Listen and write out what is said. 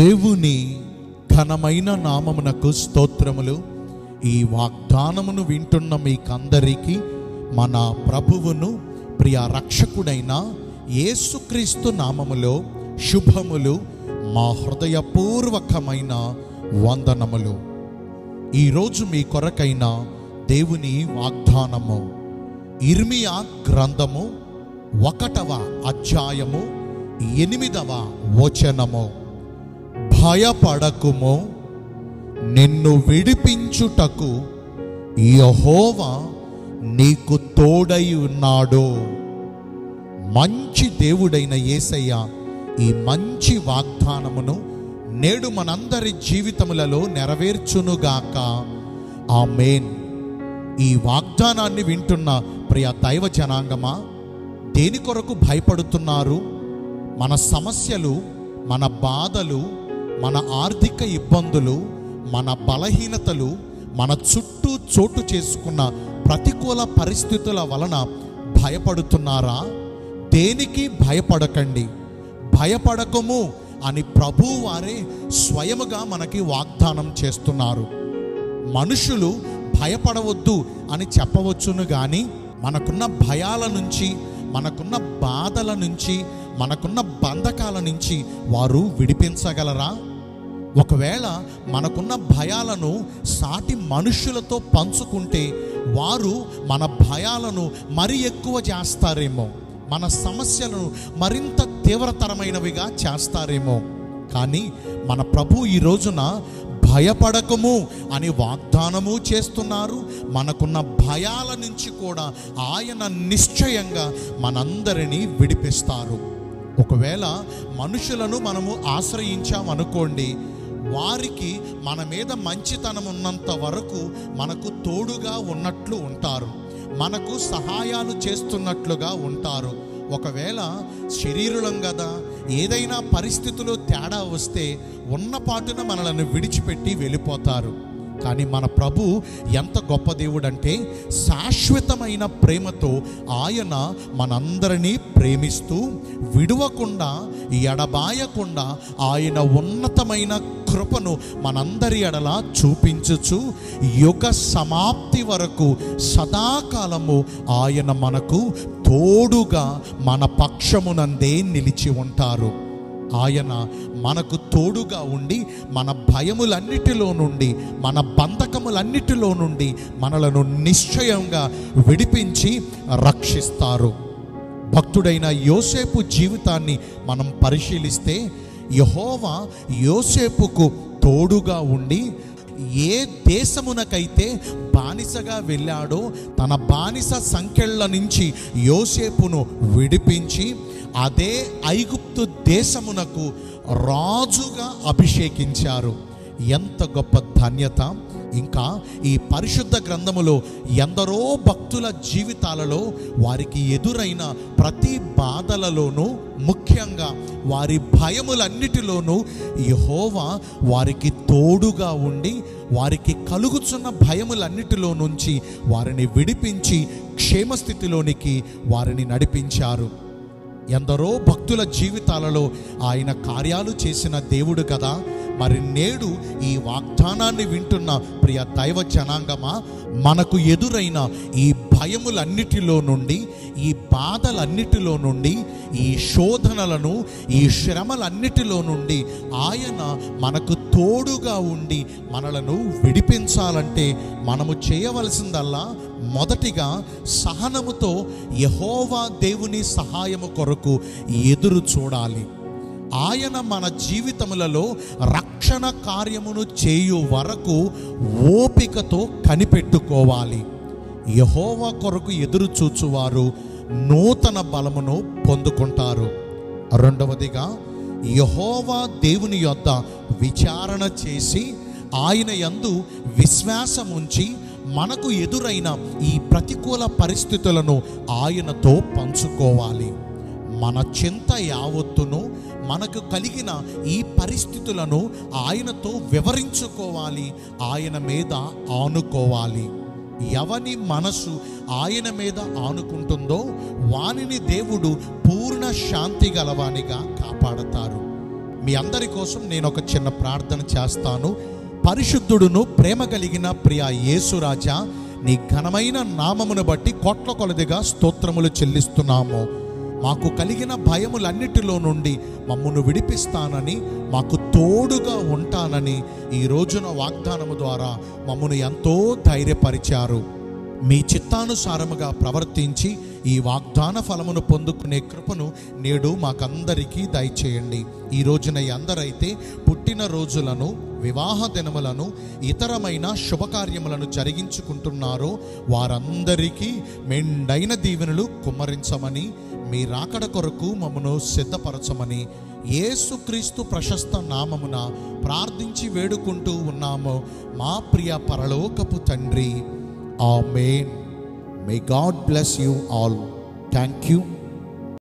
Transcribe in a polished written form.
దేవుని ఘనమైన నామమునకు స్తోత్రములు. ఈ వాగ్దానమును వింటున్న మీకందరికీ మన ప్రభువును ప్రియ రక్షకుడైన యేసుక్రీస్తు నామములో శుభములు, మా హృదయపూర్వకమైన వందనములు. ఈరోజు మీ కొరకైన దేవుని వాగ్దానము ఇర్మియా గ్రంథము 1వ అధ్యాయము 8వ వచనము. భయపడకుము, నిన్ను విడిపించుటకు యెహోవా నీకు తోడై ఉన్నాడు. మంచి దేవుడైన యేసయ్య ఈ మంచి వాగ్దానమును నేడు మనందరి జీవితములలో నెరవేర్చునుగాక. ఆమేన్. ఈ వాగ్దానాన్ని వింటున్న ప్రియ దైవ జనాంగమా, దేని కొరకు భయపడుతున్నారు? మన సమస్యలు, మన బాధలు, మన ఆర్థిక ఇబ్బందులు, మన బలహీనతలు, మన చుట్టూ చోటు చేసుకున్న ప్రతికూల పరిస్థితుల వలన భయపడుతున్నారా? దేనికి భయపడకండి, భయపడకము అని ప్రభువు వారే స్వయముగా మనకి వాగ్దానం చేస్తున్నారు. మనుషులు భయపడవద్దు అని చెప్పవచ్చును, కానీ మనకున్న భయాల నుంచి, మనకున్న బాధల నుంచి, మనకున్న బంధకాల నుంచి వారు విడిపించగలరా? ఒకవేళ మనకున్న భయాలను సాటి మనుషులతో పంచుకుంటే వారు మన భయాలను మరి ఎక్కువ చేస్తారేమో, మన సమస్యలను మరింత తీవ్రతరమైనవిగా చేస్తారేమో. కానీ మన ప్రభు ఈ రోజున భయపడకము అని వాగ్దానము చేస్తున్నారు. మనకున్న భయాల నుంచి కూడా ఆయన నిశ్చయంగా మనందరినీ విడిపిస్తారు. ఒకవేళ మనుషులను మనము ఆశ్రయించామనుకోండి, వారికి మన మీద మంచితనం ఉన్నంత వరకు మనకు తోడుగా ఉన్నట్లు ఉంటారు, మనకు సహాయాలు చేస్తున్నట్లుగా ఉంటారు. ఒకవేళ శరీరం కదా, ఏదైనా పరిస్థితుల్లో తేడా వస్తే ఉన్నపాటున మనలను విడిచిపెట్టి వెళ్ళిపోతారు. కానీ మన ప్రభు ఎంత గొప్ప దేవుడు అంటే, శాశ్వతమైన ప్రేమతో ఆయన మనందరినీ ప్రేమిస్తూ విడువకుండా, ఎడబాయకుండా ఆయన ఉన్నతమైన కృపను మనందరి ఎడల చూపించుచు యుగ సమాప్తి వరకు సదాకాలము ఆయన మనకు తోడుగా మన పక్షమునందే నిలిచి ఉంటారు. ఆయన మనకు తోడుగా ఉండి మన భయములన్నిటిలో నుండి, మన బంధకములన్నిటిలో నుండి మనలను నిశ్చయంగా విడిపించి రక్షిస్తారు. భక్తుడైన యోసేపు జీవితాన్ని మనం పరిశీలిస్తే, యెహోవా యోసేపుకు తోడుగా ఉండి ఏ దేశమునకైతే బానిసగా వెళ్ళాడో తన బానిస సంకెళ్ళ నుంచి యోసేపును విడిపించి అదే ఐగుప్తు దేశమునకు రాజుగా అభిషేకించారు. ఎంత గొప్ప ధన్యత! ఇంకా ఈ పరిశుద్ధ గ్రంథములో ఎందరో భక్తుల జీవితాలలో వారికి ఎదురైన ప్రతి బాధలలోనూ, ముఖ్యంగా వారి భయములన్నిటిలోనూ యెహోవా వారికి తోడుగా ఉండి వారికి కలుగుచున్న భయములన్నిటిలో నుంచి వారిని విడిపించి క్షేమస్థితిలోనికి వారిని నడిపించారు. ఎందరో భక్తుల జీవితాలలో ఆయన కార్యాలు చేసిన దేవుడు కదా. మరి నేడు ఈ వాగ్దానాన్ని వింటున్న ప్రియ దైవ జనాంగమా, మనకు ఎదురైన ఈ భయములన్నిటిలో నుండి, ఈ బాధలన్నిటిలో నుండి, ఈ శోధనలను, ఈ శ్రమలన్నిటిలో నుండి ఆయన మనకు తోడుగా ఉండి మనలను విడిపించాలంటే మనము చేయవలసిందల్లా మొదటిగా సహనముతో యెహోవా దేవుని సహాయము కొరకు ఎదురు చూడాలి. ఆయన మన జీవితములలో రక్షణ కార్యమును చేయు వరకు ఓపికతో కనిపెట్టుకోవాలి. యెహోవా కొరకు ఎదురు చూచువారు నూతన బలమును పొందుకుంటారు. రెండవదిగా, యెహోవా దేవుని యొద్ద విచారణ చేసి ఆయన యందు విశ్వాసం ఉంచి మనకు ఎదురైన ఈ ప్రతికూల పరిస్థితులను ఆయనతో పంచుకోవాలి. మన చింత యావత్తును, మనకు కలిగిన ఈ పరిస్థితులను ఆయనతో వివరించుకోవాలి, ఆయన మీద ఆనుకోవాలి. ఎవని మనసు ఆయన మీద ఆనుకుంటుందో వానిని దేవుడు పూర్ణ శాంతి గలవానిగా కాపాడతారు. మీ అందరి కోసం నేను ఒక చిన్న ప్రార్థన చేస్తాను. పరిశుద్ధుడును ప్రేమ కలిగిన ప్రియ యేసురాజా, నీ ఘనమైన నామమును బట్టి కోట్ల కొలదిగా స్తోత్రములు చెల్లిస్తున్నాము. మాకు కలిగిన భయములన్నిటిలో నుండి మమ్మను విడిపిస్తానని, మాకు తోడుగా ఉంటానని ఈ రోజున వాగ్దానము ద్వారా మమ్మను ఎంతో ధైర్యపరిచారు. మీ చిత్తానుసారముగా ప్రవర్తించి ఈ వాగ్దాన ఫలమును పొందుకునే కృపను నేడు మాకందరికీ దయచేయండి. ఈ రోజున అందరైతే పుట్టిన రోజులను, వివాహ దినములను, ఇతరమైన శుభకార్యములను జరిగించుకుంటున్నారో వారందరికీ మెండైన దీవెనలు కుమ్మరించమని, మీ రాకడ కొరకు మమ్మను సిద్ధపరచమని యేసుక్రీస్తు ప్రశస్త నామమున ప్రార్థించి వేడుకుంటూ ఉన్నాము మా ప్రియ పరలోకపు తండ్రి. Amen. May God bless you all. Thank you.